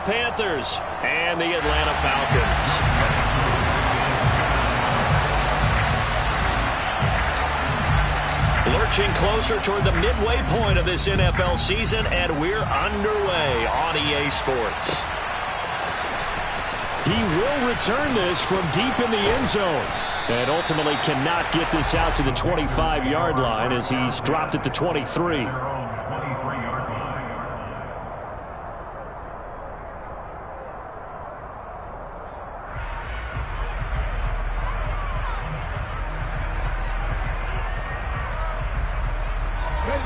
Panthers and the Atlanta Falcons. Lurching closer toward the midway point of this NFL season, and we're underway on EA Sports. He will return this from deep in the end zone, and ultimately cannot get this out to the 25-yard line as he's dropped at the 23.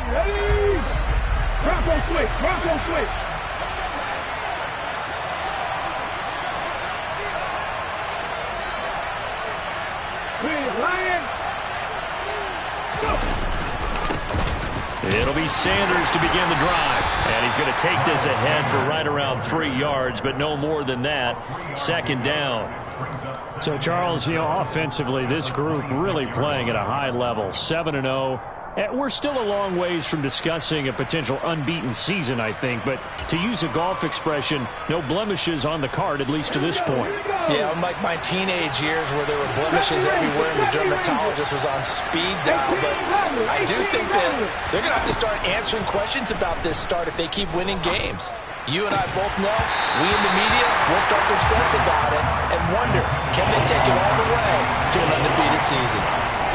Ready? Bronco switch, Bronco switch. It'll be Sanders to begin the drive. And he's going to take this ahead for right around 3 yards, but no more than that. Second down. So, Charles, offensively, this group really playing at a high level, 7-0. We're still a long ways from discussing a potential unbeaten season, I think. But to use a golf expression, no blemishes on the card, at least to this point. Yeah, unlike my teenage years where there were blemishes everywhere and the dermatologist was on speed dial. But I do think that they're going to have to start answering questions about this start if they keep winning games. You and I both know, we in the media will start to obsess about it and wonder, can they take it all the way to an undefeated season?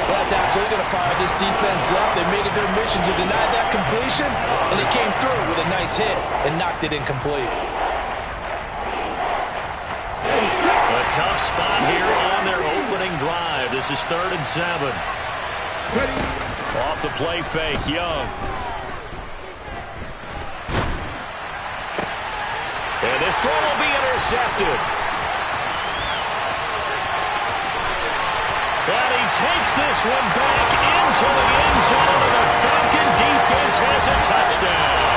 Well, that's absolutely going to fire this defense up. They made it their mission to deny that completion, and they came through with a nice hit and knocked it incomplete. A tough spot here on their opening drive. This is 3rd and 7. Off the play fake, Young. And this throw will be intercepted. And he takes this one back into the end zone, and the Falcon defense has a touchdown.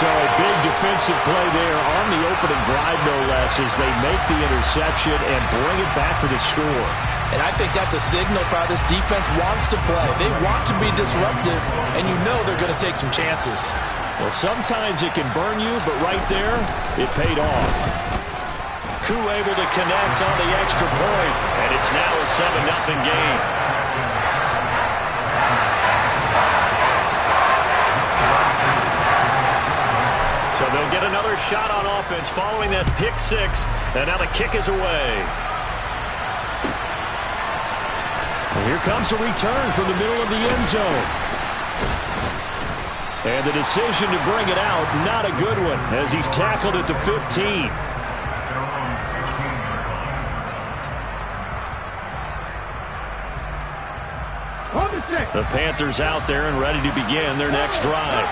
So a big defensive play there on the opening drive, no less, as they make the interception and bring it back for the score. And I think that's a signal for how this defense wants to play. They want to be disruptive, and you know they're going to take some chances. Well, sometimes it can burn you, but right there, it paid off. Koo able to connect on the extra point, and it's now a 7-0 game. So they'll get another shot on offense following that pick six, and now the kick is away. And here comes a return from the middle of the end zone. And the decision to bring it out, not a good one, as he's tackled at the 15. The Panthers out there and ready to begin their next drive.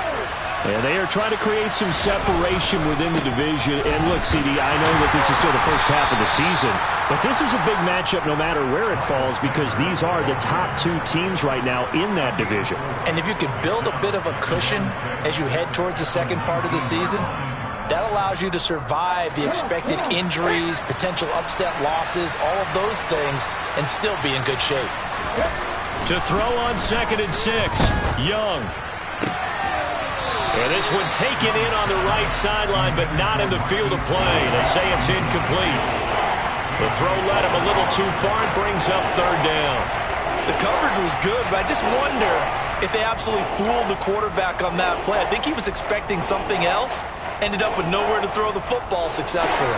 And they are trying to create some separation within the division. And look, CD, I know that this is still the first half of the season, but this is a big matchup no matter where it falls, because these are the top 2 teams right now in that division. And if you can build a bit of a cushion as you head towards the second part of the season, that allows you to survive the expected injuries, potential upset losses, all of those things, and still be in good shape. To throw on 2nd and 6, Young. And this one taken in on the right sideline, but not in the field of play. They say it's incomplete. The throw led him a little too far and brings up 3rd down. The coverage was good, but I just wonder if they absolutely fooled the quarterback on that play. I think he was expecting something else. Ended up with nowhere to throw the football successfully.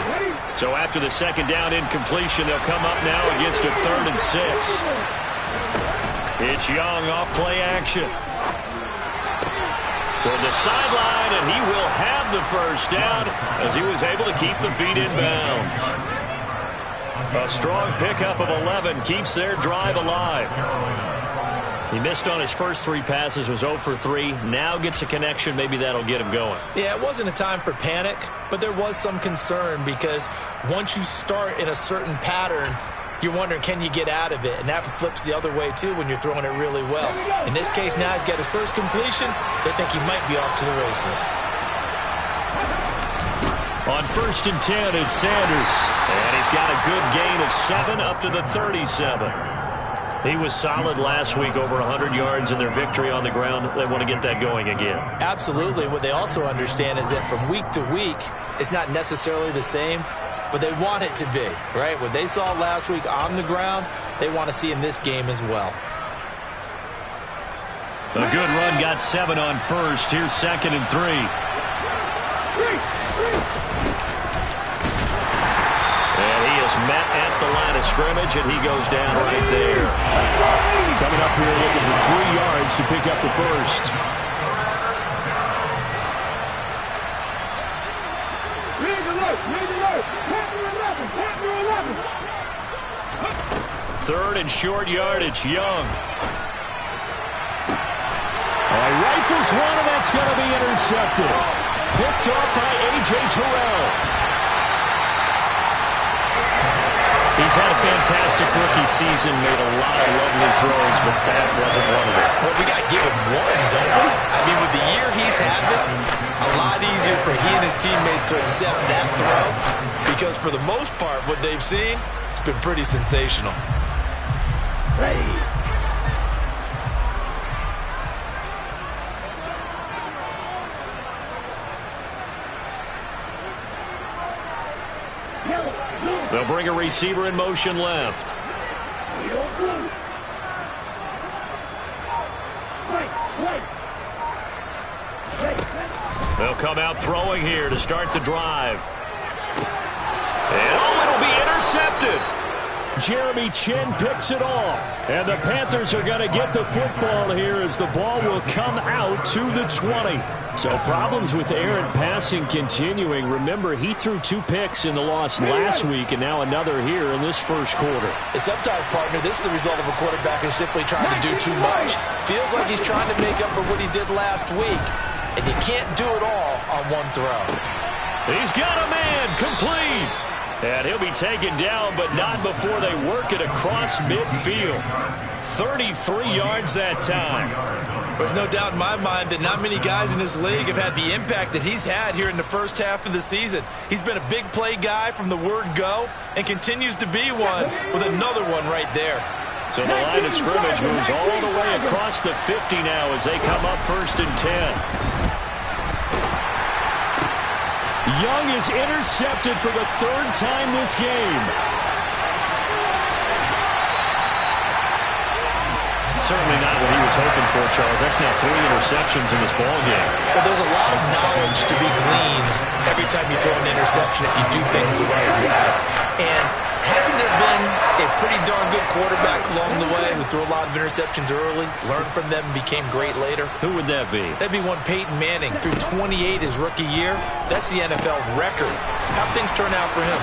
So after the 2nd down incompletion, they'll come up now against a 3rd and 6. It's Young off play action. Toward the sideline, and he will have the first down as he was able to keep the feet in bounds. A strong pickup of 11 keeps their drive alive. He missed on his first 3 passes, was 0 for 3. Now gets a connection. Maybe that'll get him going. Yeah, it wasn't a time for panic, but there was some concern because once you start in a certain pattern, you're wondering, can you get out of it? And that flips the other way, too, when you're throwing it really well. In this case, now he's got his first completion. They think he might be off to the races. On 1st and 10, it's Sanders. And he's got a good gain of 7 up to the 37. He was solid last week, over 100 yards in their victory on the ground. They want to get that going again. Absolutely. What they also understand is that from week to week, it's not necessarily the same, but they want it to be, right? What they saw last week on the ground, they want to see in this game as well. A good run, got 7 on first. Here's 2nd and 3. And he is met at the line of scrimmage, and he goes down right there. Coming up here looking for 3 yards to pick up the first. Third and short yardage, Young. Rifles one, and that's going to be intercepted. Picked off by A.J. Terrell. He's had a fantastic rookie season, made a lot of lovely throws, but that wasn't one of them. Well, we got to give him one, don't we? I mean, with the year he's having, a lot easier for he and his teammates to accept that throw, because for the most part, what they've seen, it's been pretty sensational. Ready. They'll bring a receiver in motion left. They'll come out throwing here to start the drive. And it'll be intercepted. Jeremy Chinn picks it off. And the Panthers are going to get the football here as the ball will come out to the 20. So problems with Aaron passing continuing. Remember, he threw 2 picks in the loss last week, and now another here in this first quarter. And sometimes, partner, this is the result of a quarterback who's simply trying to do too much. Feels like he's trying to make up for what he did last week, and you can't do it all on one throw. He's got a man, complete. And he'll be taken down, but not before they work it across midfield. 33 yards that time. There's no doubt in my mind that not many guys in this league have had the impact that he's had here in the first half of the season. He's been a big play guy from the word go and continues to be one with another one right there. So the line of scrimmage moves all the way across the 50 now as they come up 1st and 10. Young is intercepted for the 3rd time this game. Certainly not what he was hoping for, Charles. That's now 3 interceptions in this ballgame. Well, there's a lot of knowledge to be gleaned every time you throw an interception if you do things the right way. And hasn't there been a pretty darn good quarterback along the way who threw a lot of interceptions early, learned from them, and became great later? Who would that be? That'd be one Peyton Manning. Threw 28 his rookie year. That's the NFL record. How'd things turn out for him?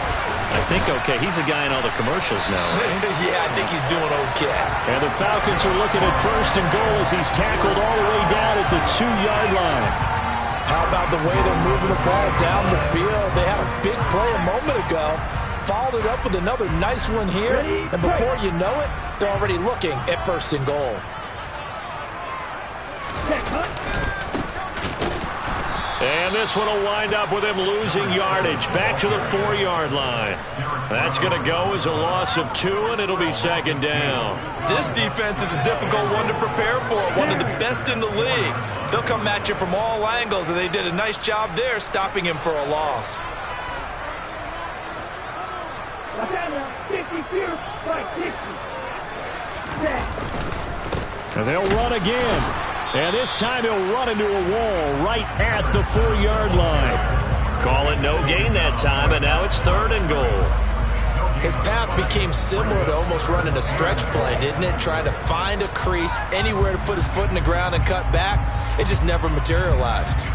I think okay. He's a guy in all the commercials now, right? Yeah, I think he's doing okay. And the Falcons are looking at 1st and goal as he's tackled all the way down at the 2-yard line. How about the way they're moving the ball down the field? They had a big play a moment ago. Followed it up with another nice one here. And before you know it, they're already looking at 1st and goal. And this one will wind up with him losing yardage back to the 4-yard line. That's going to go as a loss of 2, and it'll be 2nd down. This defense is a difficult one to prepare for, one of the best in the league. They'll come at you from all angles, and they did a nice job there stopping him for a loss. And they'll run again. And this time he'll run into a wall right at the 4-yard line. Call it no gain that time, and now it's 3rd and goal. His path became similar to almost running a stretch play, didn't it? Trying to find a crease, anywhere to put his foot in the ground and cut back. It just never materialized.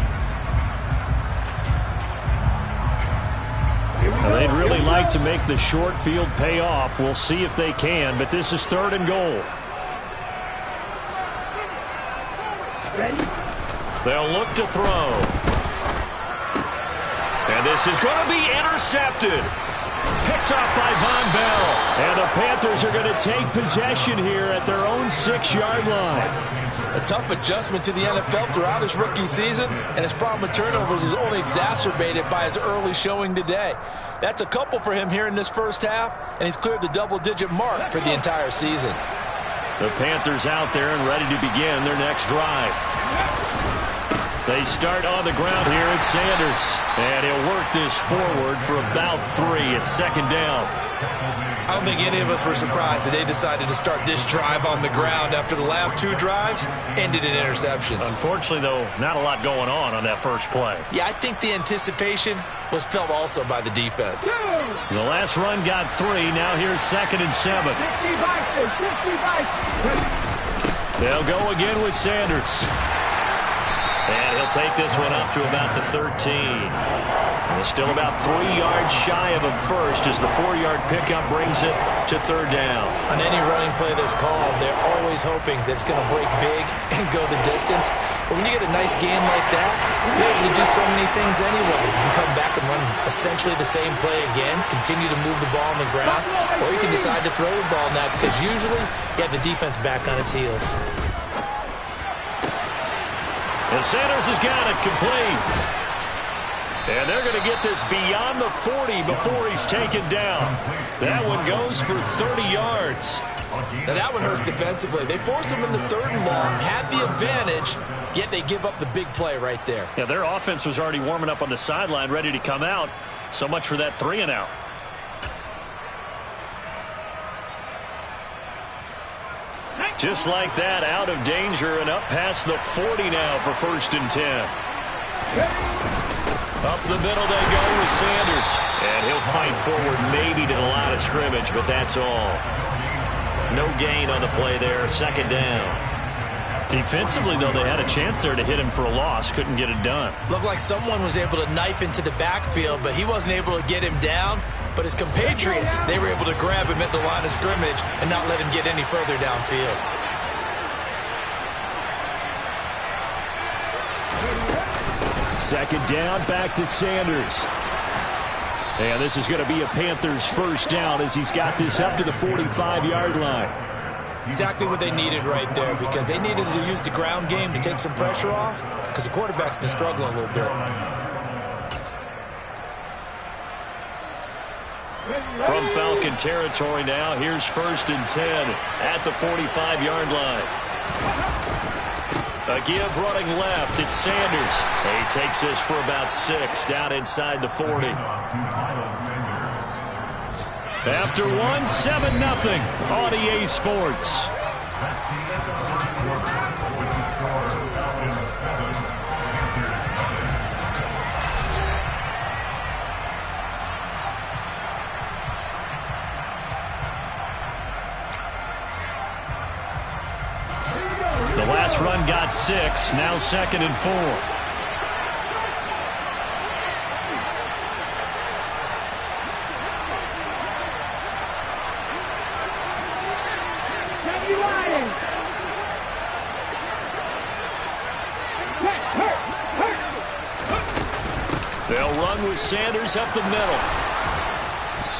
Well, they'd really like to make the short field pay off. We'll see if they can, but this is 3rd and goal. They'll look to throw. And this is going to be intercepted. Picked off by Von Bell. And the Panthers are going to take possession here at their own 6-yard line. A tough adjustment to the NFL throughout his rookie season, and his problem with turnovers is only exacerbated by his early showing today. That's a couple for him here in this first half, and he's cleared the double-digit mark for the entire season. The Panthers out there and ready to begin their next drive. They start on the ground here at Sanders. And he'll work this forward for about 3 at second down. I don't think any of us were surprised that they decided to start this drive on the ground after the last 2 drives ended in interceptions. Unfortunately, though, not a lot going on that first play. Yeah, I think the anticipation was felt also by the defense. The last run got 3. Now here's 2nd and 7. They'll go again with Sanders. And he'll take this one up to about the 13. And still about 3 yards shy of a first as the 4-yard pickup brings it to 3rd down. On any running play that's called, they're always hoping that it's going to break big and go the distance. But when you get a nice gain like that, you're able to do so many things anyway. You can come back and run essentially the same play again, continue to move the ball on the ground, or you can decide to throw the ball now because usually you have the defense back on its heels. And Sanders has got it complete. And they're going to get this beyond the 40 before he's taken down. That one goes for 30 yards. Now that one hurts defensively. They force him into 3rd and long, had the advantage, yet they give up the big play right there. Yeah, their offense was already warming up on the sideline, ready to come out. So much for that 3 and out. Just like that, out of danger and up past the 40 now for 1st and 10. Up the middle they go with Sanders. And he'll fight forward maybe to the line of scrimmage, but that's all. No gain on the play there, 2nd down. Defensively, though, they had a chance there to hit him for a loss. Couldn't get it done. Looked like someone was able to knife into the backfield, but he wasn't able to get him down. But his compatriots, they were able to grab him at the line of scrimmage and not let him get any further downfield. Second down, back to Sanders. And this is going to be a Panthers 1st down as he's got this up to the 45-yard line. Exactly what they needed right there because they needed to use the ground game to take some pressure off because the quarterback's been struggling a little bit. From Falcon territory now, here's 1st and 10 at the 45-yard line. A give running left, it's Sanders. He takes this for about 6 down inside the 40. After 1, 7-0 on EA Sports. The last run got 6, now 2nd and 4. They'll run with Sanders up the middle.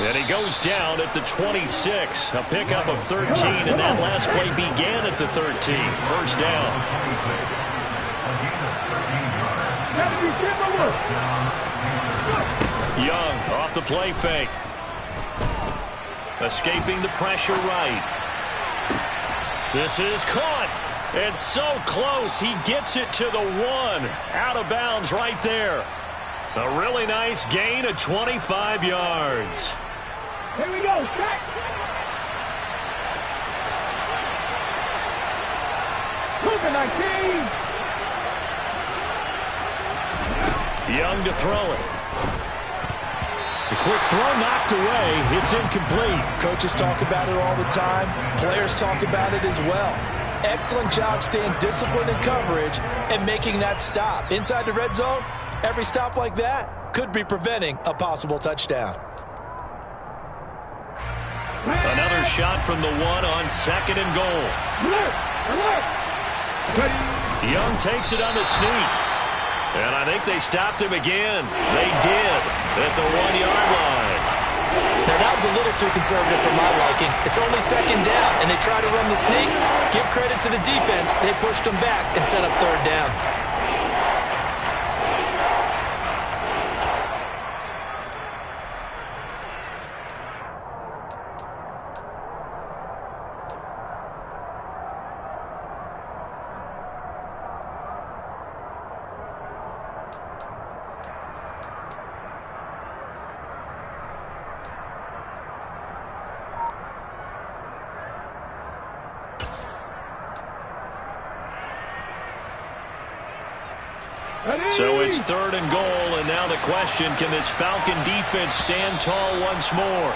And he goes down at the 26. A pickup of 13, and that last play began at the 13. 1st down. Young off the play fake. Escaping the pressure right. This is caught. It's so close. He gets it to the 1. Out of bounds right there. A really nice gain of 25 yards. Here we go. Back. Moving 19. Young to throw it. The quick throw knocked away. It's incomplete. Coaches talk about it all the time. Players talk about it as well. Excellent job staying disciplined in coverage and making that stop. Inside the red zone, every stop like that could be preventing a possible touchdown. Another shot from the 1 on 2nd and goal. Young takes it on the sneak. And I think they stopped him again. They did at the 1-yard line. Now, that was a little too conservative for my liking. It's only 2nd down, and they try to run the sneak. Give credit to the defense. They pushed them back and set up 3rd down. So it's 3rd and goal, and now the question, can this Falcon defense stand tall once more?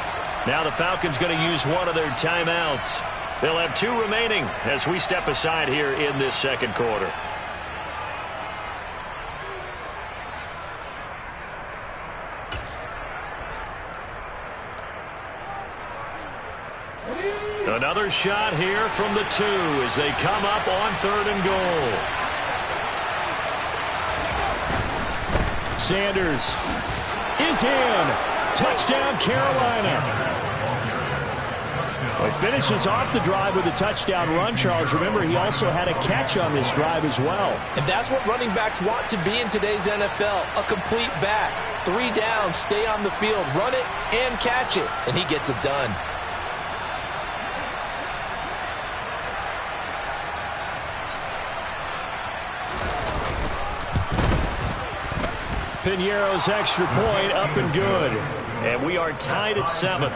Now the Falcons going to use one of their timeouts. They'll have 2 remaining as we step aside here in this second quarter. Another shot here from the 2 as they come up on 3rd and goal. Sanders is in. Touchdown, Carolina. Well, he finishes off the drive with a touchdown run, Charles. Remember, he also had a catch on this drive as well. And that's what running backs want to be in today's NFL, a complete back. 3 down, stay on the field, run it and catch it, and he gets it done. Piñeiro's extra point up and good. And we are tied at 7.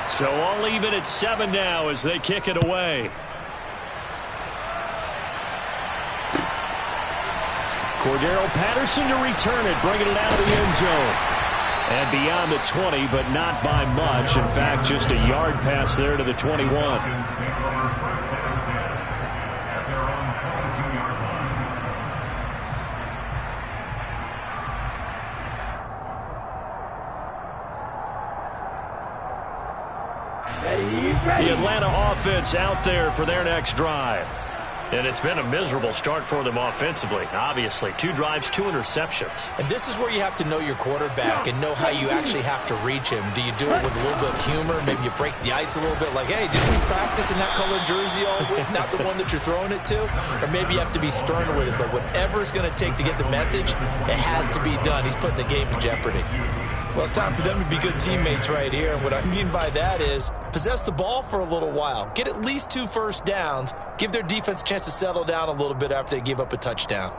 So all even at 7 now as they kick it away. Cordero Patterson to return it, bringing it out of the end zone. And beyond the 20, but not by much. In fact, just a yard pass there to the 21. The Atlanta offense out there for their next drive. And it's been a miserable start for them offensively, obviously. 2 drives, 2 interceptions. And this is where you have to know your quarterback and know how you actually have to reach him. Do you do it with a little bit of humor? Maybe you break the ice a little bit like, hey, didn't we practice in that colored jersey all week, not the one that you're throwing it to? Or maybe you have to be stern with it. But whatever it's going to take to get the message, it has to be done. He's putting the game in jeopardy. Well, it's time for them to be good teammates right here. And what I mean by that is possess the ball for a little while. Get at least 2 first downs. Give their defense a chance to settle down a little bit after they give up a touchdown.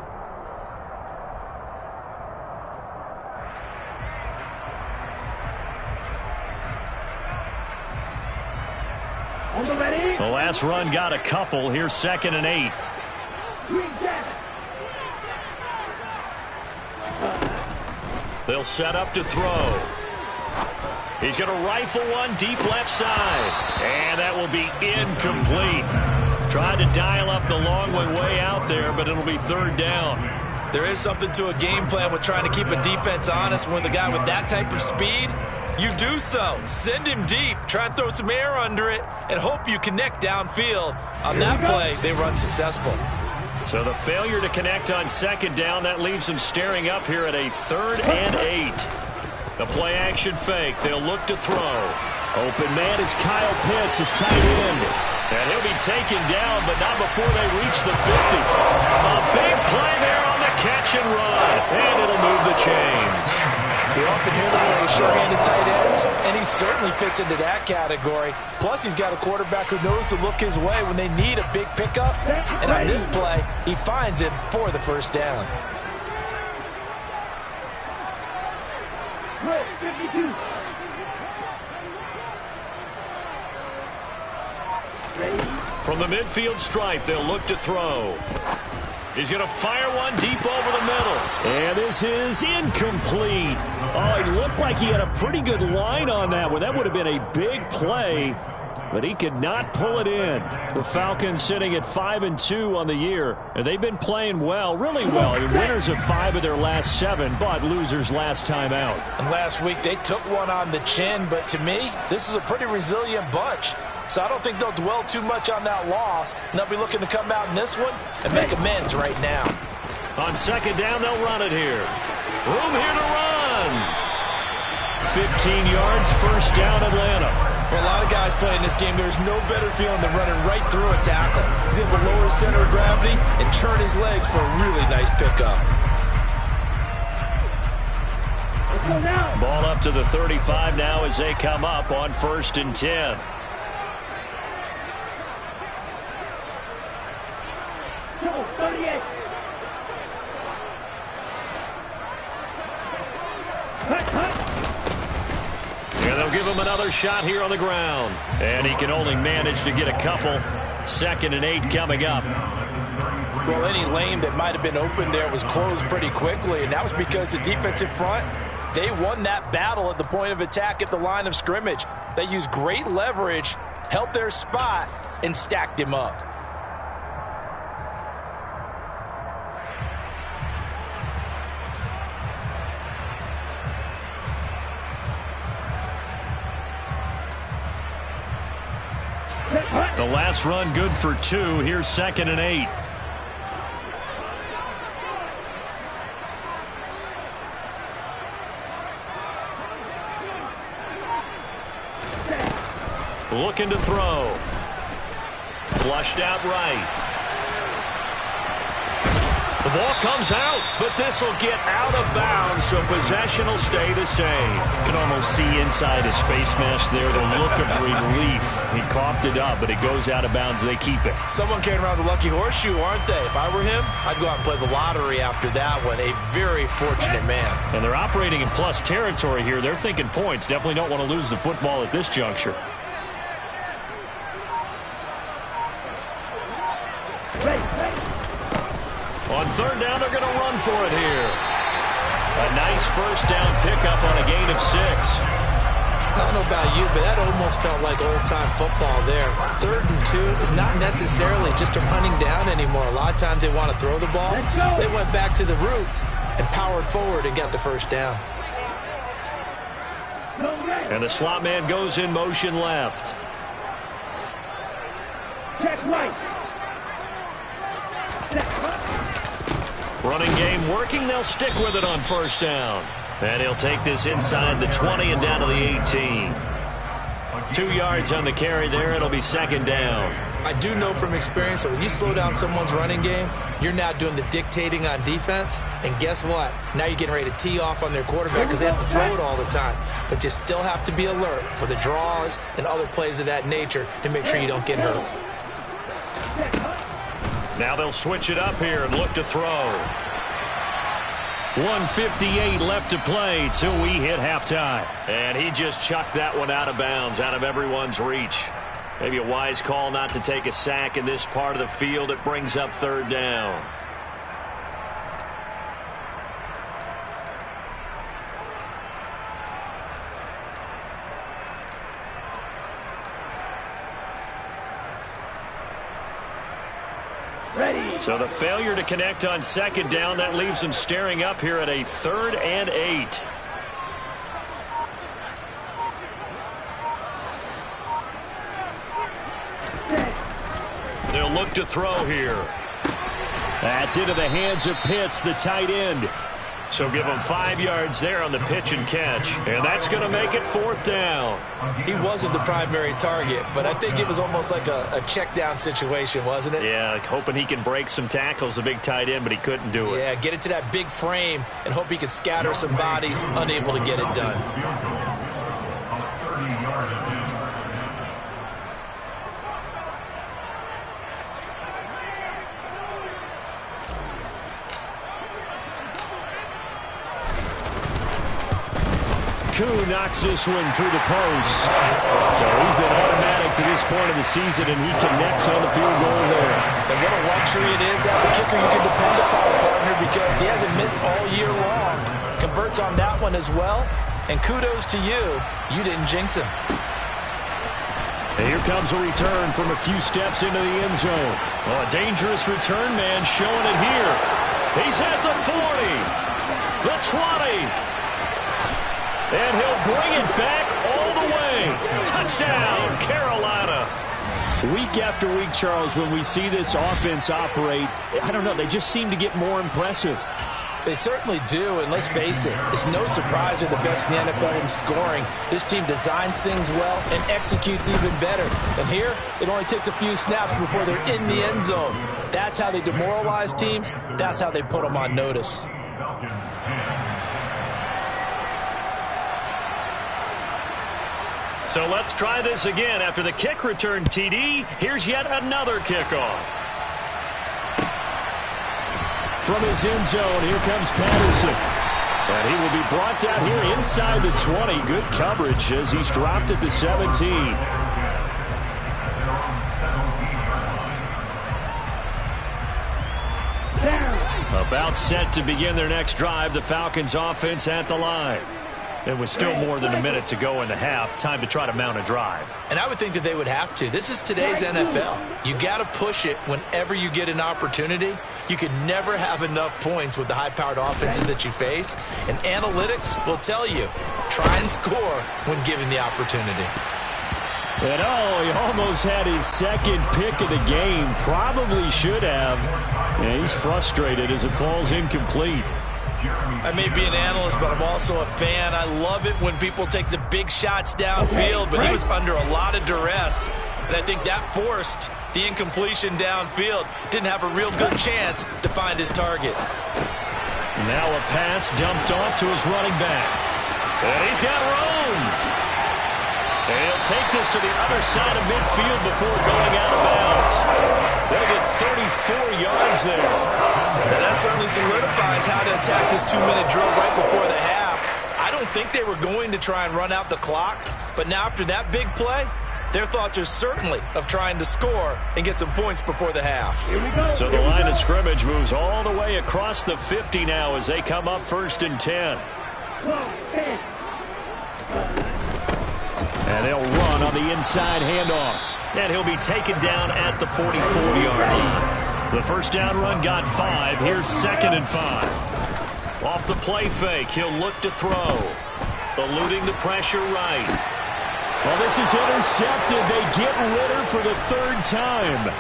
The last run got a couple. Here's 2nd and 8. They'll set up to throw. He's going to rifle one deep left side. And that will be incomplete. Tried to dial up the long way out there, but it'll be 3rd down. There is something to a game plan with trying to keep a defense honest. With a guy with that type of speed, you do so. Send him deep. Try and throw some air under it and hope you connect downfield. On that play, they run successful. So the failure to connect on 2nd down, that leaves them staring up here at a 3rd and 8. The play action fake. They'll look to throw. Open man is Kyle Pitts, his tight end. And he'll be taken down, but not before they reach the 50. A big play there on the catch and run. And it'll move the chains. We often hear the phrase sure-handed tight ends, and he certainly fits into that category. Plus, he's got a quarterback who knows to look his way when they need a big pickup. And on this play, he finds him for the 1st down. 52. From the midfield stripe, they'll look to throw. He's going to fire one deep over the middle. And this is incomplete. Oh, it looked like he had a pretty good line on that one. That would have been a big play, but he could not pull it in. The Falcons sitting at 5-2 on the year, and they've been playing well, really well. I mean, winners of 5 of their last 7, but losers last time out. And last week, they took one on the chin, but to me, this is a pretty resilient bunch. So I don't think they'll dwell too much on that loss. And they'll be looking to come out in this one and make amends right now. On 2nd down, they'll run it here. Room here to run. 15 yards, 1st down, Atlanta. For a lot of guys playing this game, there's no better feeling than running right through a tackle. He's able to lower his center of gravity and turn his legs for a really nice pickup. Ball up to the 35 now as they come up on 1st and 10. they'll give him another shot here on the ground. And he can only manage to get a couple. 2nd and 8 coming up. Well, any lane that might have been open there was closed pretty quickly, and that was because the defensive front, they won that battle at the point of attack at the line of scrimmage. They used great leverage, held their spot, and stacked him up. The last run good for 2. Here's 2nd and 8. Looking to throw. Flushed out right. The ball comes out, but this will get out of bounds, so possession will stay the same. You can almost see inside his face mask there the look of relief. He coughed it up, but it goes out of bounds. They keep it. Someone came around the lucky horseshoe, aren't they? If I were him, I'd go out and play the lottery after that one. A very fortunate man. And they're operating in plus territory here. They're thinking points. Definitely don't want to lose the football at this juncture. On 3rd down, they're going to run for it here. A nice first down pickup on a gain of 6. I don't know about you, but that almost felt like old-time football there. 3rd and 2 is not necessarily just a running down anymore. A lot of times they want to throw the ball. They went back to the roots and powered forward and got the first down. And the slot man goes in motion left. Check right. Running game working. They'll stick with it on 1st down. And he'll take this inside the 20 and down to the 18. 2 yards on the carry there. It'll be 2nd down. I do know from experience that when you slow down someone's running game, you're now doing the dictating on defense. And guess what? Now you're getting ready to tee off on their quarterback because they have to throw it all the time. But you still have to be alert for the draws and other plays of that nature to make sure you don't get hurt. Now they'll switch it up here and look to throw. 1:58 left to play till we hit halftime. And he just chucked that one out of bounds, out of everyone's reach. Maybe a wise call not to take a sack in this part of the field. It brings up 3rd down. So the failure to connect on 2nd down, that leaves them staring up here at a 3rd and 8. They'll look to throw here. That's into the hands of Pitts, the tight end. So give him 5 yards there on the pitch and catch. And that's going to make it 4th down. He wasn't the primary target, but I think it was almost like a check down situation, wasn't it? Yeah, like hoping he can break some tackles, a big tight end, but he couldn't do it. Yeah, get it to that big frame and hope he can scatter some bodies, unable to get it done. Koo knocks this one through the post. So he's been automatic to this point of the season, and he connects on the field goal there. And what a luxury it is to have a kicker you can depend upon, partner, because he hasn't missed all year long. Converts on that one as well. And kudos to you. You didn't jinx him. And here comes a return from a few steps into the end zone. Well, a dangerous return man showing it here. He's at the 40, the 20. And he'll bring it back all the way. Touchdown, Carolina. Week after week, Charles, when we see this offense operate, I don't know, they just seem to get more impressive. They certainly do, and let's face it, it's no surprise they're the best in the NFL in scoring. This team designs things well and executes even better. And here, it only takes a few snaps before they're in the end zone. That's how they demoralize teams. That's how they put them on notice. So let's try this again. After the kick return TD, here's yet another kickoff. From his end zone, here comes Patterson. And he will be brought down here inside the 20. Good coverage as he's dropped at the 17. About set to begin their next drive. The Falcons offense at the line. There was still more than a minute to go in the half. Time to try to mount a drive. And I would think that they would have to. This is today's NFL. You got to push it whenever you get an opportunity. You can never have enough points with the high-powered offenses that you face. And analytics will tell you, try and score when given the opportunity. And he almost had his second pick of the game. Probably should have. Yeah, he's frustrated as it falls incomplete. I may be an analyst, but I'm also a fan. I love it when people take the big shots downfield, but he was under a lot of duress. And I think that forced the incompletion downfield. Didn't have a real good chance to find his target. Now a pass dumped off to his running back. And he's got room. And he'll take this to the other side of midfield before going out of bounds. They'll get 34 yards there. Now that certainly solidifies how to attack this 2-minute drill right before the half. I don't think they were going to try and run out the clock, but now after that big play, their thoughts are certainly of trying to score and get some points before the half. So the line of scrimmage moves all the way across the 50 now as they come up 1st and 10. And they'll run on the inside handoff. And he'll be taken down at the 44-yard line. The first down run got 5. Here's 2nd and 5. Off the play fake, he'll look to throw. Eluding the pressure right. Well, this is intercepted. They get Ritter for the 3rd time.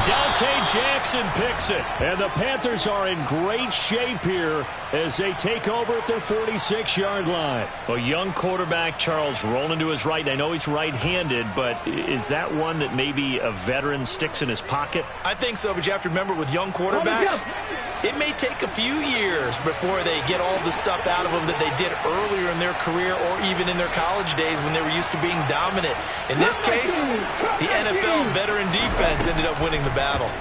Dante Jackson picks it. And the Panthers are in great shape here as they take over at their 46-yard line. A young quarterback, Charles, rolling to his right. I know he's right-handed, but is that one that maybe a veteran sticks in his pocket? I think so, but you have to remember with young quarterbacks, it may take a few years before they get all the stuff out of them that they did earlier in their career or even in their college days when they were used to being dominant. In this case, the NFL veteran defense ended up winning the battle.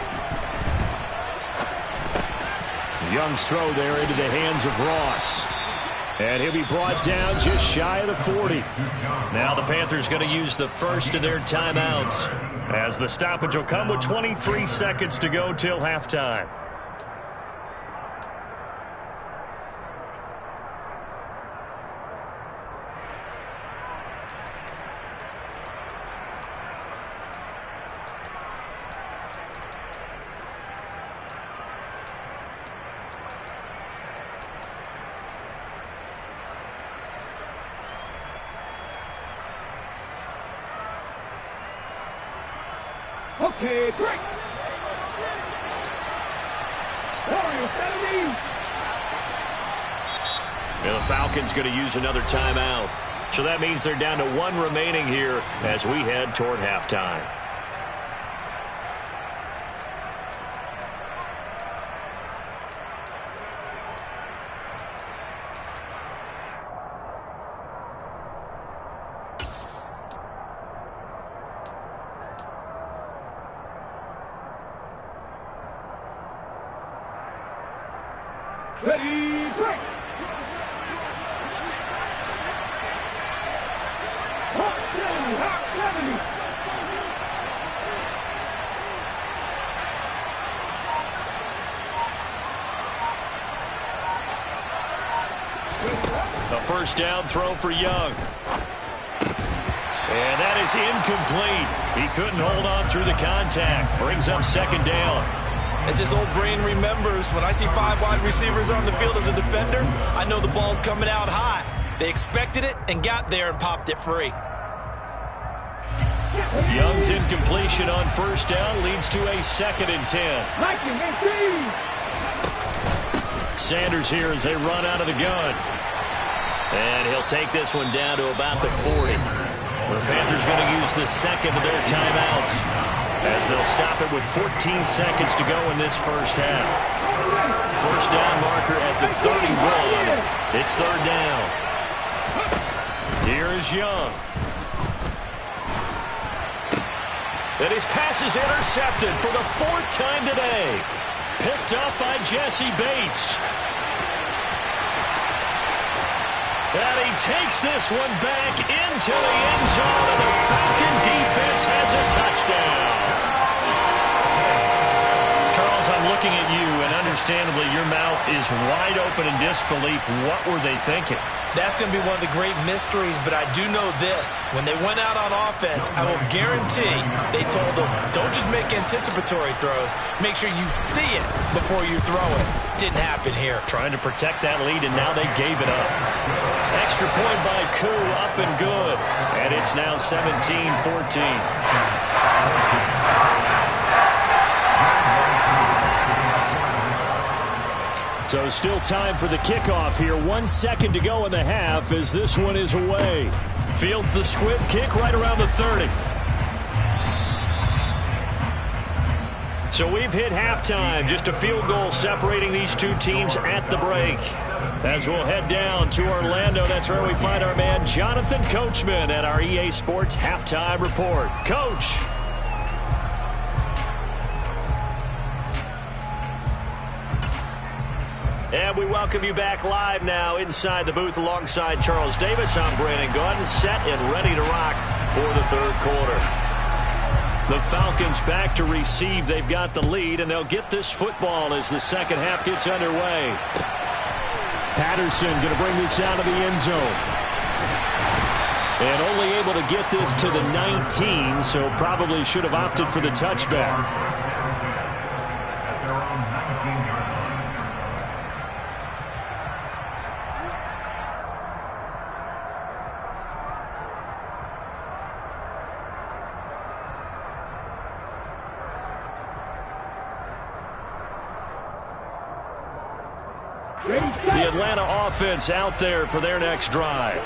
Young's throw there into the hands of Ross. And he'll be brought down just shy of the 40. Now the Panthers going to use the first of their timeouts as the stoppage will come with 23 seconds to go till halftime. Okay, break. And the Falcons going to use another timeout. So that means they're down to 1 remaining here as we head toward halftime. Ready, break. A first down throw for Young. And that is incomplete. He couldn't hold on through the contact. Brings up 2nd down. As his old brain remembers, when I see 5 wide receivers on the field as a defender, I know the ball's coming out high. They expected it and got there and popped it free. Young's incompletion on first down leads to a 2nd and 10. Sanders here as they run out of the gun. And he'll take this one down to about the 40. The Panthers going to use the second of their timeouts as they'll stop it with 14 seconds to go in this first half. First down marker at the 31. It's 3rd down. Here is Young. And his pass is intercepted for the 4th time today. Picked up by Jesse Bates. And he takes this one back into the end zone, and the Falcon defense has a touchdown. Charles, I'm looking at you, and understandably your mouth is wide open in disbelief. What were they thinking? That's going to be one of the great mysteries, but I do know this. When they went out on offense, I will guarantee they told them, don't just make anticipatory throws. Make sure you see it before you throw it. Didn't happen here. Trying to protect that lead, and now they gave it up. Extra point by Koo, up and good. And it's now 17-14. So still time for the kickoff here. 1 second to go in the half as this one is away. Fields the squib kick right around the 30. So we've hit halftime. Just a field goal separating these two teams at the break. As we'll head down to Orlando, that's where we find our man Jonathan Coachman at our EA Sports Halftime Report. Coach. And we welcome you back live now inside the booth alongside Charles Davis. I'm Brandon Gaudin, set and ready to rock for the third quarter. The Falcons back to receive. They've got the lead, and they'll get this football as the second half gets underway. Patterson going to bring this out of the end zone. And only able to get this to the 19, so probably should have opted for the touchback. The Atlanta offense out there for their next drive.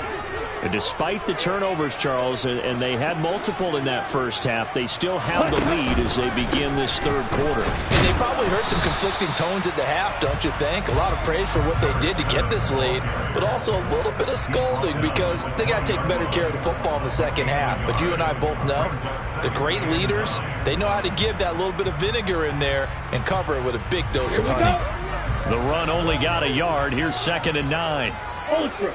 And despite the turnovers, Charles, and they had multiple in that first half, they still have the lead as they begin this third quarter. And they probably heard some conflicting tones at the half, don't you think? A lot of praise for what they did to get this lead, but also a little bit of scolding because they got to take better care of the football in the second half. But you and I both know the great leaders, they know how to give that little bit of vinegar in there and cover it with a big dose of honey. The run only got a yard. Here's 2nd and 9. Ultra.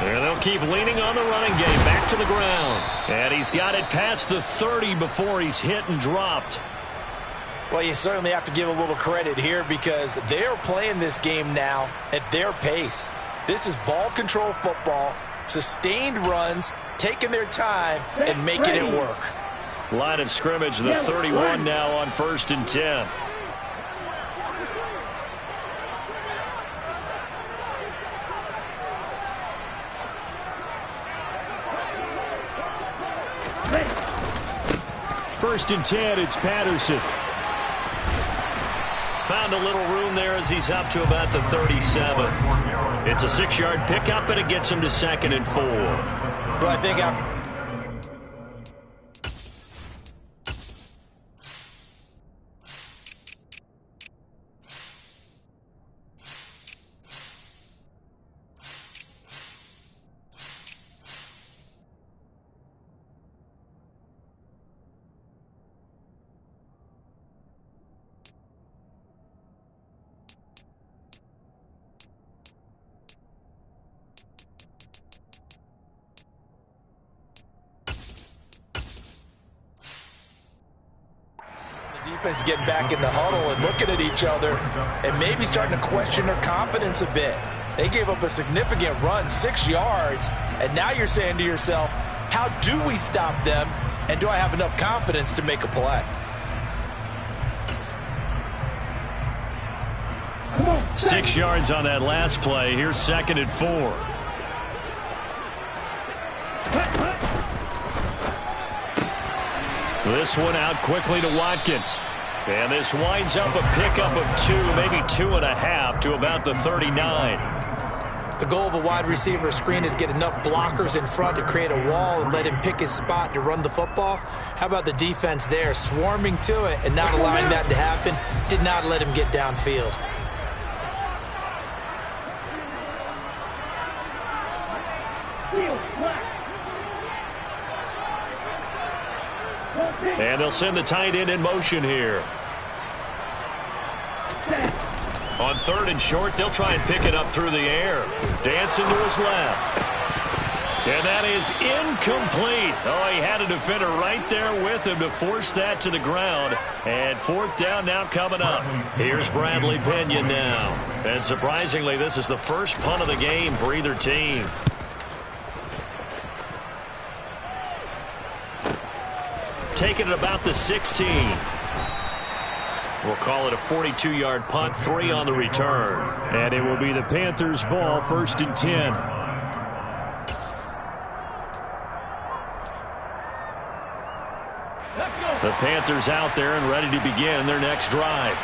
And they'll keep leaning on the running game. Back to the ground. And he's got it past the 30 before he's hit and dropped. Well, you certainly have to give a little credit here because they're playing this game now at their pace. This is ball control football, sustained runs, taking their time, and making it work. Line of scrimmage, the 31 now on 1st and 10. First and 10, it's Patterson. Found a little room there as he's up to about the 37. It's a 6-yard pickup, and it gets him to 2nd and 4. Well, I think defense getting back in the huddle and looking at each other and maybe starting to question their confidence a bit. They gave up a significant run, 6 yards, and now you're saying to yourself, how do we stop them, and do I have enough confidence to make a play? 6 yards on that last play. Here's 2nd and 4. This one out quickly to Watkins. And this winds up a pickup of 2, maybe 2.5 to about the 39. The goal of a wide receiver screen is get enough blockers in front to create a wall and let him pick his spot to run the football. How about the defense there, swarming to it and not allowing that to happen? Did not let him get downfield. And they'll send the tight end in motion here. On 3rd and short, they'll try and pick it up through the air. Dancing to his left. And that is incomplete. Oh, he had a defender right there with him to force that to the ground. And 4th down now coming up. Here's Bradley Pinion now. And surprisingly, this is the first punt of the game for either team. Taking it about the 16. We'll call it a 42-yard punt, 3 on the return. And it will be the Panthers' ball, 1st and 10. The Panthers out there and ready to begin their next drive.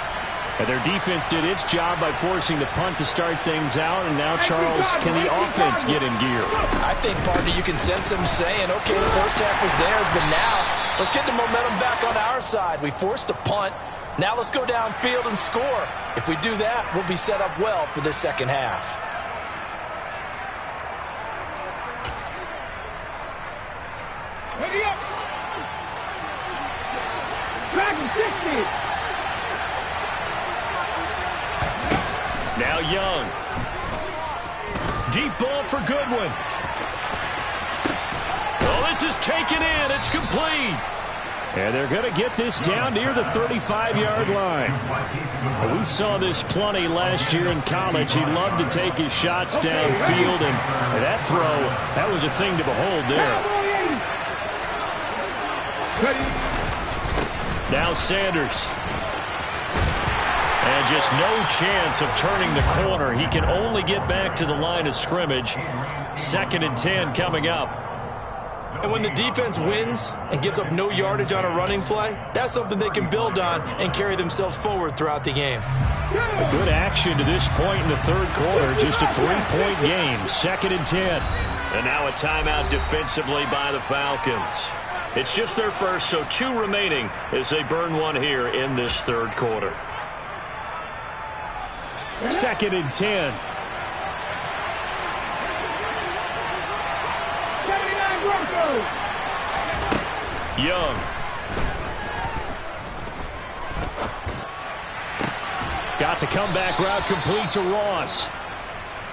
And their defense did its job by forcing the punt to start things out. And now, Charles, can the offense get in gear? I think, partner, you can sense them saying, okay, the first half was theirs, but now let's get the momentum back on our side. We forced a punt. Now let's go downfield and score. If we do that, we'll be set up well for this second half. Ready up. Dragon 60. Now Young. Deep ball for Goodwin. Oh, this is taken in. It's complete. And they're going to get this down near the 35-yard line. We saw this plenty last year in college. He loved to take his shots downfield, and that throw, that was a thing to behold there. Now Sanders. And just no chance of turning the corner. He can only get back to the line of scrimmage. 2nd and 10 coming up. And when the defense wins and gives up no yardage on a running play, that's something they can build on and carry themselves forward throughout the game. A good action to this point in the 3rd quarter. Just a 3-point game. 2nd and 10. And now a timeout defensively by the Falcons. It's just their first, so 2 remaining as they burn one here in this 3rd quarter. 2nd and 10. Young. Got the comeback route complete to Ross.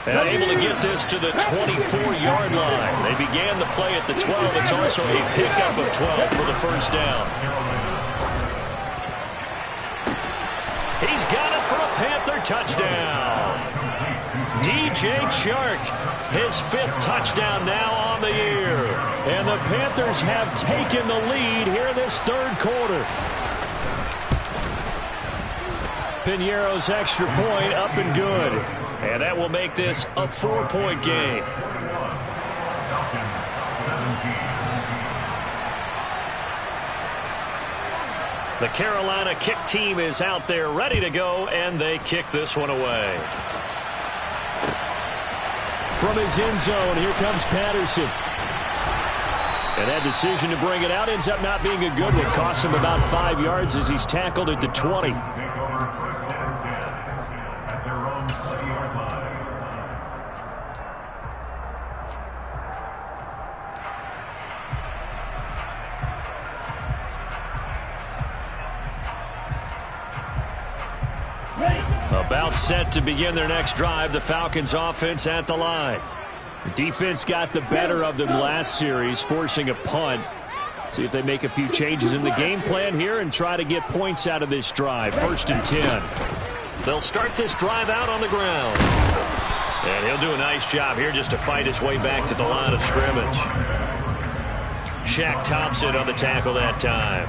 And able to get this to the 24-yard line. They began the play at the 12. It's also a pickup of 12 for the first down. He's got it for a Panther touchdown. DJ Chark, his 5th touchdown now on the year. And the Panthers have taken the lead here in this 3rd quarter. Piñeiro's extra point up and good. And that will make this a 4-point game. The Carolina kick team is out there ready to go, and they kick this one away. From his end zone, here comes Patterson. And that decision to bring it out ends up not being a good one. Costs him about 5 yards as he's tackled at the 20. About set to begin their next drive. The Falcons offense at the line. The defense got the better of them last series, forcing a punt. See if they make a few changes in the game plan here and try to get points out of this drive. 1st and 10. They'll start this drive out on the ground. And he'll do a nice job here just to fight his way back to the line of scrimmage. Shaq Thompson on the tackle that time.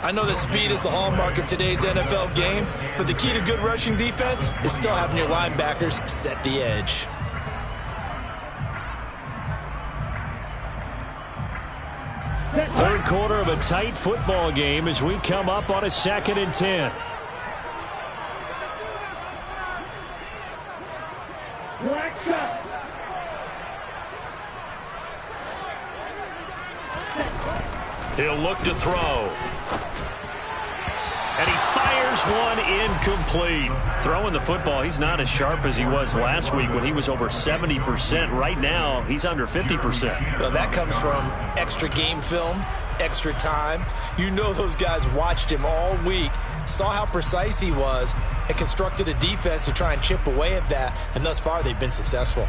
I know that speed is the hallmark of today's NFL game, but the key to good rushing defense is still having your linebackers set the edge. Third quarter of a tight football game as we come up on a 2nd and 10. He'll look to throw. And he fires one incomplete. Throwing the football, he's not as sharp as he was last week when he was over 70%. Right now, he's under 50%. Well, that comes from extra game film. extra time. You know those guys watched him all week, saw how precise he was, and constructed a defense to try and chip away at that, and thus far they've been successful.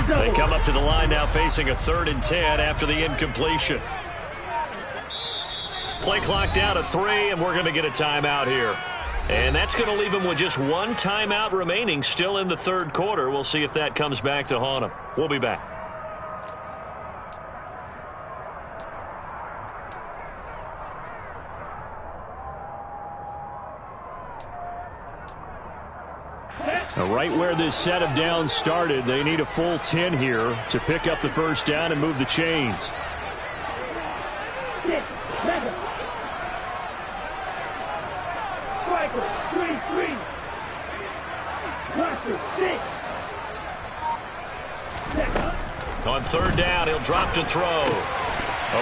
They come up to the line now facing a 3rd and 10 after the incompletion. Play clock down to 3, and we're going to get a timeout here. And that's going to leave them with just 1 timeout remaining still in the 3rd quarter. We'll see if that comes back to haunt them. We'll be back. Now, right where this set of downs started, they need a full 10 here to pick up the first down and move the chains. 6, 7. Striker, 3-3. Cluster, 6. On 3rd down, he'll drop to throw.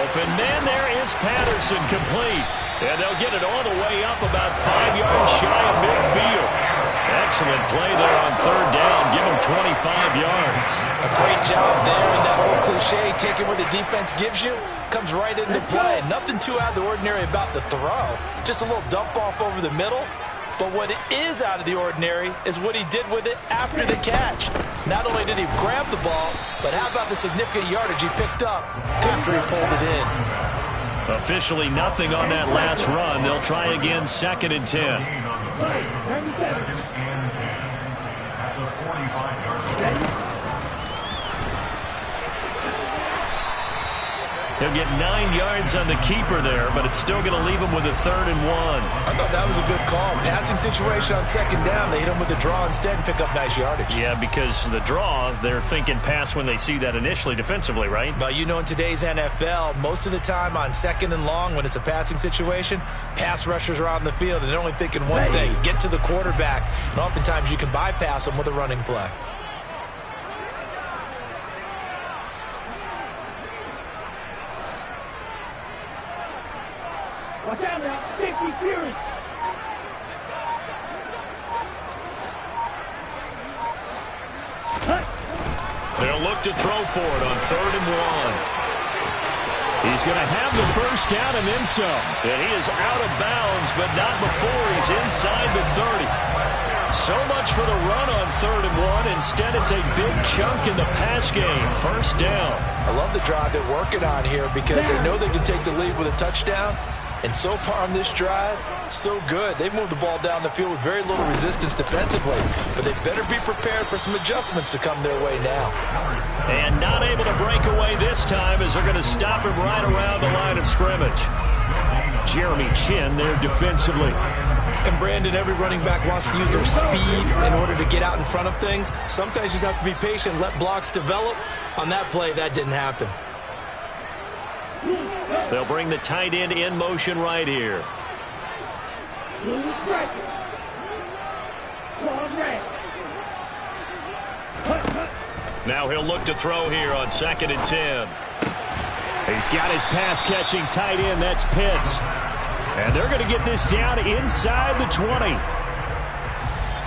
Open man, there is Patterson, complete. And they'll get it all the way up about 5 yards shy of midfield. Excellent play there on 3rd down. Give him 25 yards. A great job there, and that old cliche, taking what the defense gives you, comes right into play. Nothing too out of the ordinary about the throw. Just a little dump off over the middle. But what is out of the ordinary is what he did with it after the catch. Not only did he grab the ball, but how about the significant yardage he picked up after he pulled it in. Officially nothing on that last run. They'll try again, 2nd and 10. He'll get 9 yards on the keeper there, but it's still going to leave him with a 3rd and 1. I thought that was a good call. Passing situation on 2nd down. They hit him with the draw instead and pick up nice yardage. Yeah, because the draw, they're thinking pass when they see that initially defensively, right? But you know, in today's NFL, most of the time on 2nd and long, when it's a passing situation, pass rushers are on the field, and they're only thinking one thing, get to the quarterback. And oftentimes you can bypass them with a running play. Watch out now. Safety Fury. They'll look to throw for it on 3rd and 1. He's going to have the first down and then some. And he is out of bounds, but not before he's inside the 30. So much for the run on 3rd and 1. Instead, it's a big chunk in the pass game. First down. I love the drive they're working on here because they know they can take the lead with a touchdown. And so far on this drive, so good. They've moved the ball down the field with very little resistance defensively. But they better be prepared for some adjustments to come their way now. And not able to break away this time as they're going to stop him right around the line of scrimmage. Jeremy Chinn there defensively. And Brandon, every running back wants to use their speed in order to get out in front of things. Sometimes you just have to be patient, let blocks develop. On that play, that didn't happen. They'll bring the tight end in motion right here. Now he'll look to throw here on 2nd and 10. He's got his pass-catching tight end. That's Pitts. And they're going to get this down inside the 20.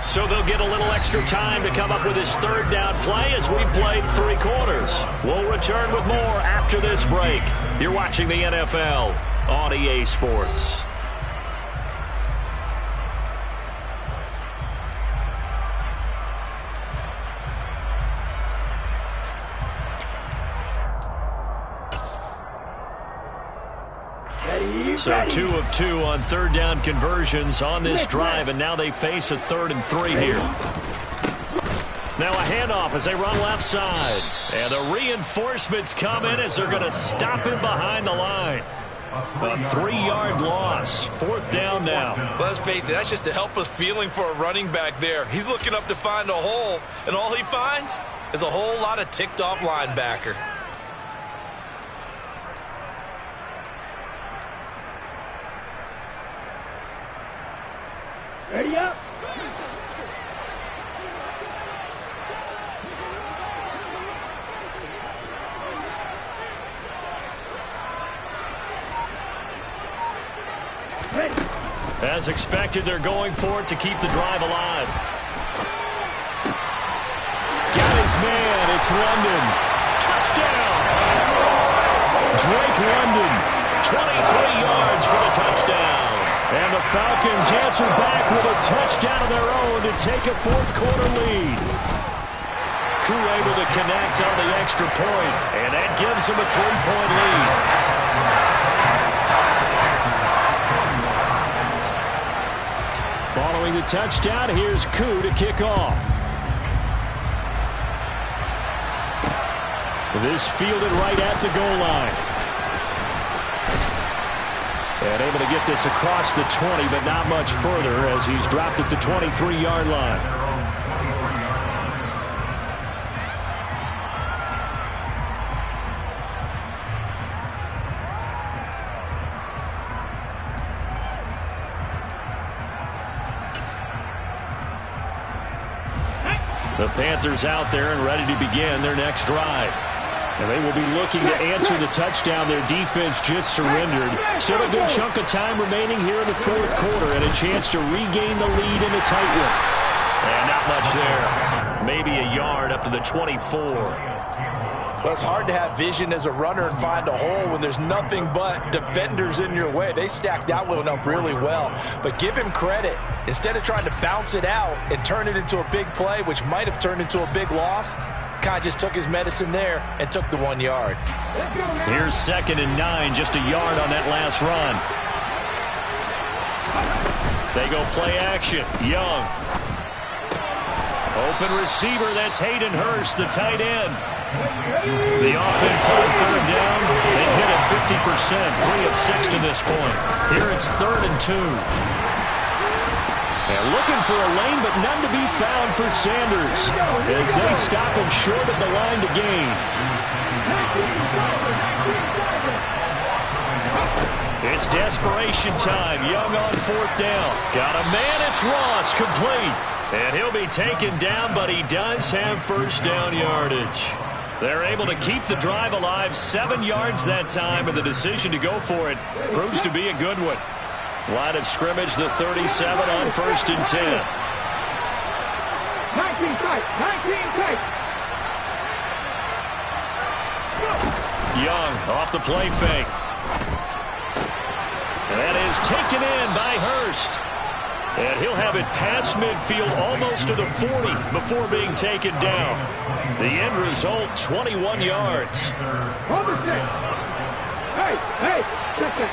So they'll get a little extra time to come up with his 3rd down play as we've played 3 quarters. We'll return with more after this break. You're watching the NFL on EA Sports. So 2 of 2 on 3rd down conversions on this drive, and now they face a 3rd and 3 here. Now a handoff as they run left side. And the reinforcements come in as they're going to him behind the line. A 3-yard loss. 4th down now. Well, let's face it, that's just a helpless feeling for a running back there. He's looking up to find a hole, and all he finds is a whole lot of ticked-off linebacker. Ready up. As expected, they're going for it to keep the drive alive. Got his man. It's London. Touchdown! Drake London. 23 yards for the touchdown. And the Falcons answer back with a touchdown of their own to take a fourth-quarter lead. Crew able to connect on the extra point, and that gives them a 3-point lead. Following the touchdown, here's Koo to kick off. This fielded right at the goal line. And able to get this across the 20, but not much further as he's dropped at the 23-yard line. The Panthers out there and ready to begin their next drive. And they will be looking to answer the touchdown their defense just surrendered. Still a good chunk of time remaining here in the fourth quarter and a chance to regain the lead in a tight one. And not much there. Maybe a yard up to the 24. Well, it's hard to have vision as a runner and find a hole when there's nothing but defenders in your way. They stacked that one up really well. But give him credit. Instead of trying to bounce it out and turn it into a big play, which might have turned into a big loss, kind of just took his medicine there and took the 1 yard. Here's 2nd and 9, just a yard on that last run. They go play action. Young. Open receiver, that's Hayden Hurst, the tight end. The offense on 3rd down. They've hit it 50%, 3 of 6 to this point. Here it's 3rd and 2. And looking for a lane, but none to be found for Sanders as they stop him short of the line to gain. It's desperation time. Young on 4th down. Got a man. It's Ross, complete. And he'll be taken down, but he does have 1st down yardage. They're able to keep the drive alive, 7 yards that time, and the decision to go for it proves to be a good one. Line of scrimmage, the 37 on 1st and 10. 19 tight, 19 tight. Young off the play fake. That is taken in by Hurst. And he'll have it past midfield almost to the 40 before being taken down. The end result, 21 yards. Hold the stick. Hey, check that.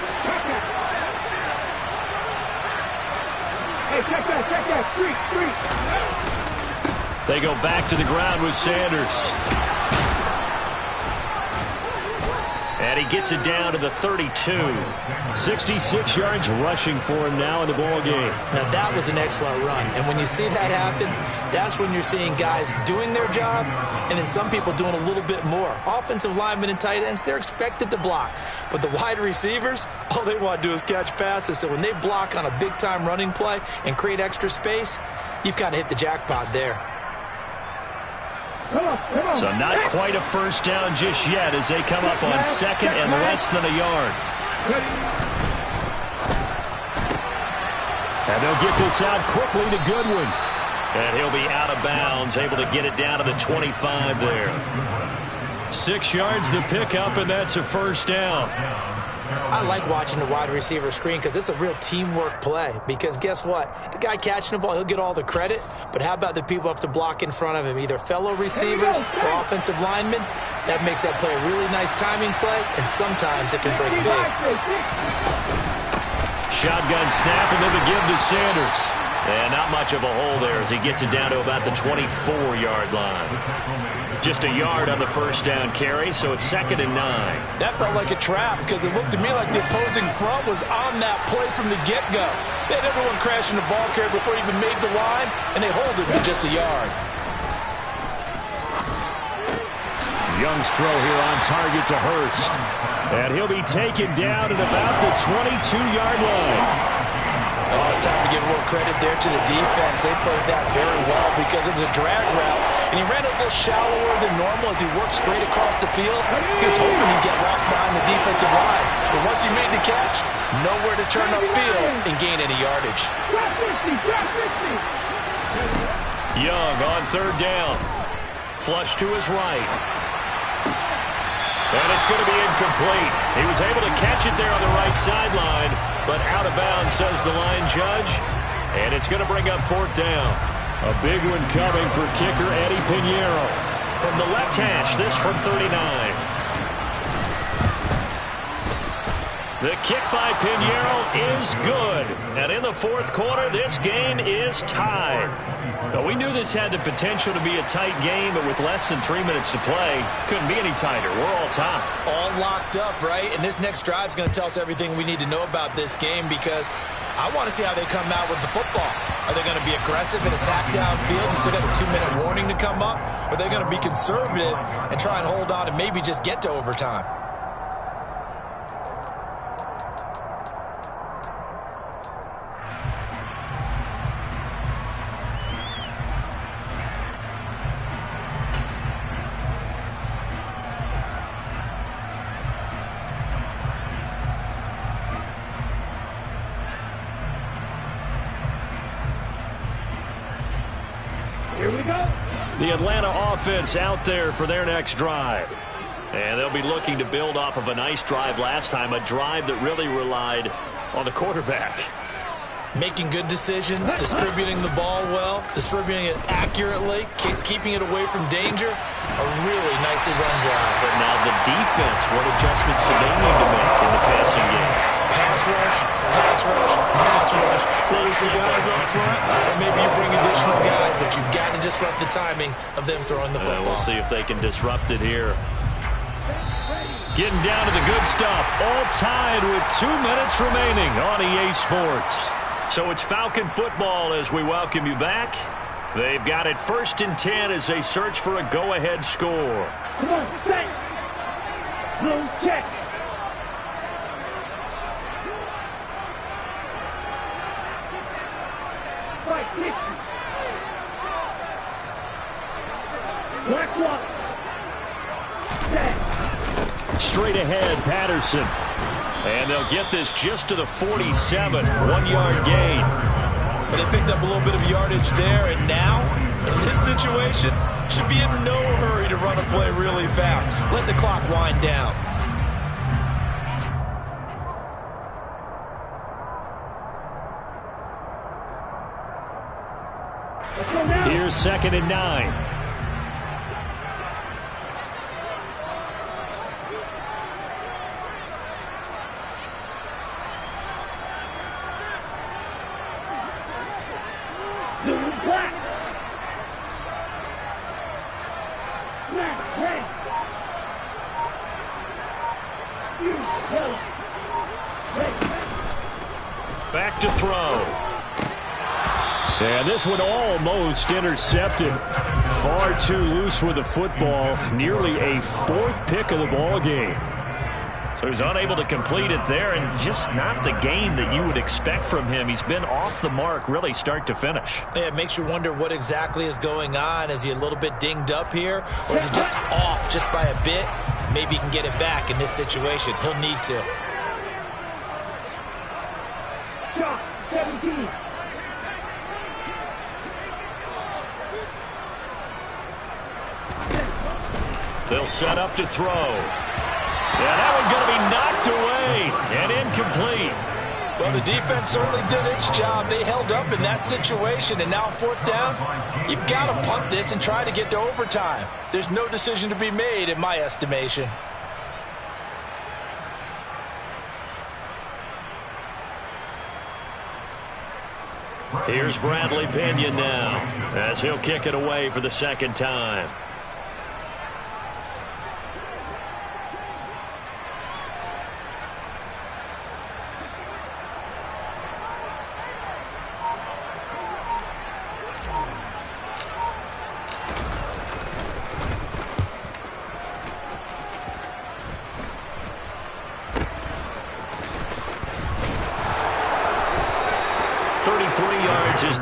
Hey, check that. Street. They go back to the ground with Sanders. And he gets it down to the 32. 66 yards rushing for him now in the ball game. Now, that was an excellent run. And when you see that happen, that's when you're seeing guys doing their job and then some people doing a little bit more. Offensive linemen and tight ends, they're expected to block. But the wide receivers, all they want to do is catch passes. So when they block on a big-time running play and create extra space, you've kind of hit the jackpot there. So not quite a 1st down just yet as they come up on 2nd and less than a yard. And they'll get this out quickly to Goodwin. And he'll be out of bounds, able to get it down to the 25 there. 6 yards the pickup, and that's a 1st down. I like watching the wide receiver screen because it's a real teamwork play. Because guess what? The guy catching the ball, he'll get all the credit. But how about the people who have to block in front of him, either fellow receivers or offensive linemen? That makes that play a really nice timing play, and sometimes it can break big. Shotgun snap, and then the give to Sanders. And not much of a hole there as he gets it down to about the 24-yard line. Just a yard on the 1st down carry, so it's 2nd and 9. That felt like a trap because it looked to me like the opposing front was on that play from the get-go. They had everyone crashing the ball carrier before he even made the line, and they hold it for just a yard. Young's throw here on target to Hurst. And he'll be taken down at about the 22-yard line. Oh, it's time to give a little credit there to the defense. They played that very well because it was a drag route, and he ran a little shallower than normal as he worked straight across the field. He was hoping he'd get lost behind the defensive line, but once he made the catch, nowhere to turn upfield and gain any yardage. Young on third down. Flush to his right. And it's going to be incomplete. He was able to catch it there on the right sideline, but out of bounds, says the line judge. And it's going to bring up fourth down. A big one coming for kicker Eddie Piñeiro. From the left hash, this from 39. The kick by Piñeiro is good. And in the fourth quarter, this game is tied. But we knew this had the potential to be a tight game, but with less than 3 minutes to play, couldn't be any tighter. We're all tied. All locked up, right? And this next drive is going to tell us everything we need to know about this game, because I want to see how they come out with the football. Are they going to be aggressive and attack downfield? You still got a 2-minute warning to come up? Or are they going to be conservative and try and hold on and maybe just get to overtime? The Atlanta offense out there for their next drive. And they'll be looking to build off of a nice drive last time, a drive that really relied on the quarterback. Making good decisions, distributing the ball well, distributing it accurately, keeping it away from danger. A really nicely run drive. But now the defense, what adjustments do they need to make in the passing game? Pass rush, pass rush, pass rush. Play some guys up front, or maybe you bring additional guys, but you've got to disrupt the timing of them throwing the football. We'll see if they can disrupt it here. Getting down to the good stuff. All tied with 2 minutes remaining on EA Sports. So it's Falcon football as we welcome you back. They've got it 1st and 10 as they search for a go-ahead score. Come on, set. Blue check. Right, 50. Black one. Set. Straight ahead, Patterson. And they'll get this just to the 47, 1-yard gain. But they picked up a little bit of yardage there, and now, in this situation, should be in no hurry to run a play really fast. Let the clock wind down. Here's 2nd and 9. Back to throw. And this one almost intercepted. Far too loose with the football. Nearly a 4th pick of the ball game. So he's unable to complete it there, and just not the game that you would expect from him. He's been off the mark really start to finish. Yeah, it makes you wonder what exactly is going on. Is he a little bit dinged up here, or is he just off just by a bit? Maybe he can get it back in this situation. He'll need to. Shot, 17. They'll set up to throw. Yeah, that one's going to be knocked away and incomplete. Well, the defense certainly did its job. They held up in that situation, and now 4th down, you've got to punt this and try to get to overtime. There's no decision to be made in my estimation. Here's Bradley Pinion now as he'll kick it away for the 2nd time.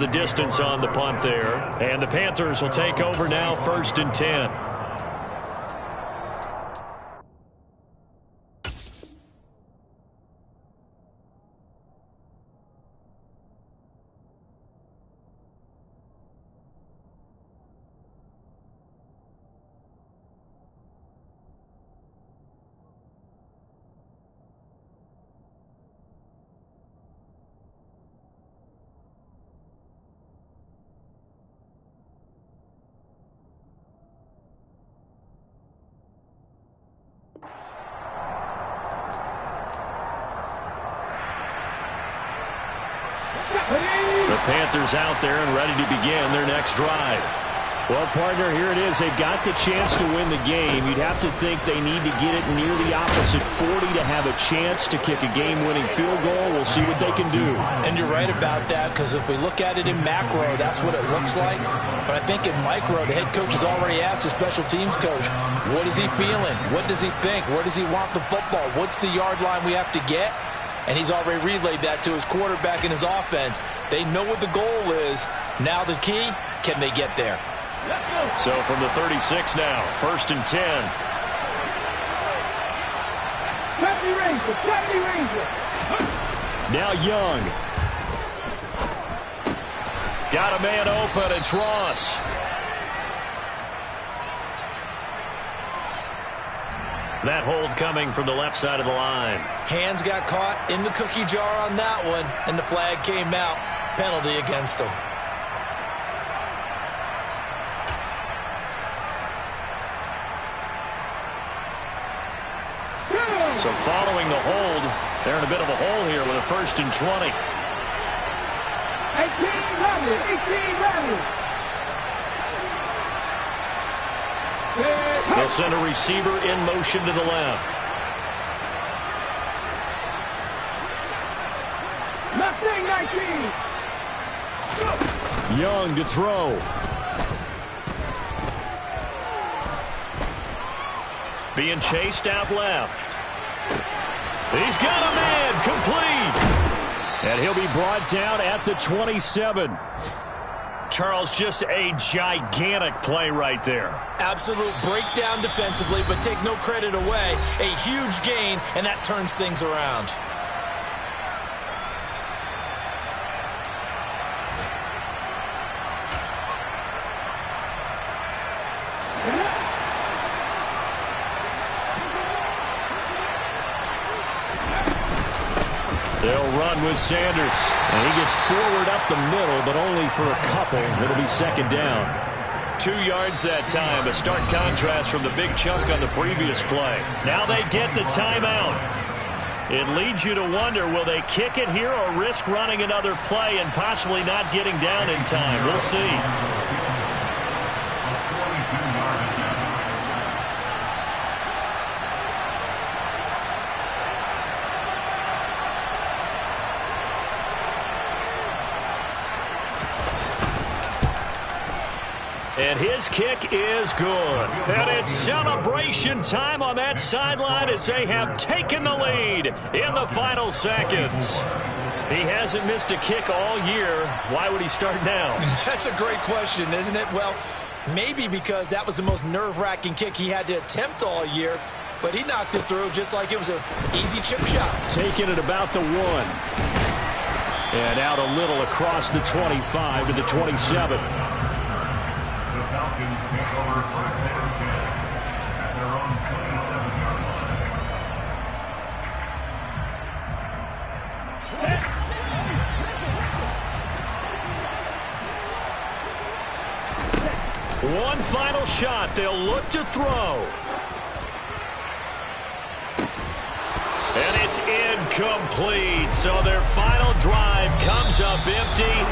the distance on the punt there. And the Panthers will take over now, 1st and 10. The Panthers out there and ready to begin their next drive. Well, partner, here it is. They've got the chance to win the game. You'd have to think they need to get it near the opposite 40 to have a chance to kick a game-winning field goal. We'll see what they can do. And you're right about that, because if we look at it in macro, that's what it looks like. But I think in micro, the head coach has already asked the special teams coach, what is he feeling? What does he think? Where does he want the football? What's the yard line we have to get? And he's already relayed that to his quarterback and his offense. They know what the goal is. Now the key, can they get there? So from the 36 now, 1st and 10. 70 Rangers. Now Young. Got a man open. It's Ross. That hold coming from the left side of the line. Hands got caught in the cookie jar on that one, and the flag came out. Penalty against him. So following the hold, they're in a bit of a hole here with a 1st and 20. 18 They'll send a receiver in motion to the left. Mustang 19. Young to throw. Being chased out left. He's got a man, complete. And he'll be brought down at the 27. Charles, just a gigantic play right there. Absolute breakdown defensively, but take no credit away. A huge gain, and that turns things around. They'll run with Sanders. And he gets forward up the middle, but only for a couple. It'll be 2nd down. 2 yards that time. A stark contrast from the big chunk on the previous play. Now they get the timeout. It leads you to wonder, will they kick it here or risk running another play and possibly not getting down in time? We'll see. And his kick is good. And it's celebration time on that sideline as they have taken the lead in the final seconds. He hasn't missed a kick all year. Why would he start now? That's a great question, isn't it? Well, maybe because that was the most nerve-wracking kick he had to attempt all year. But he knocked it through just like it was an easy chip shot. Taking it about the 1. And out a little across the 25 to the 27. Falcons take over 1st and 10 at their own 27-yard line. One final shot. They'll look to throw. And it's incomplete. So their final drive comes up empty.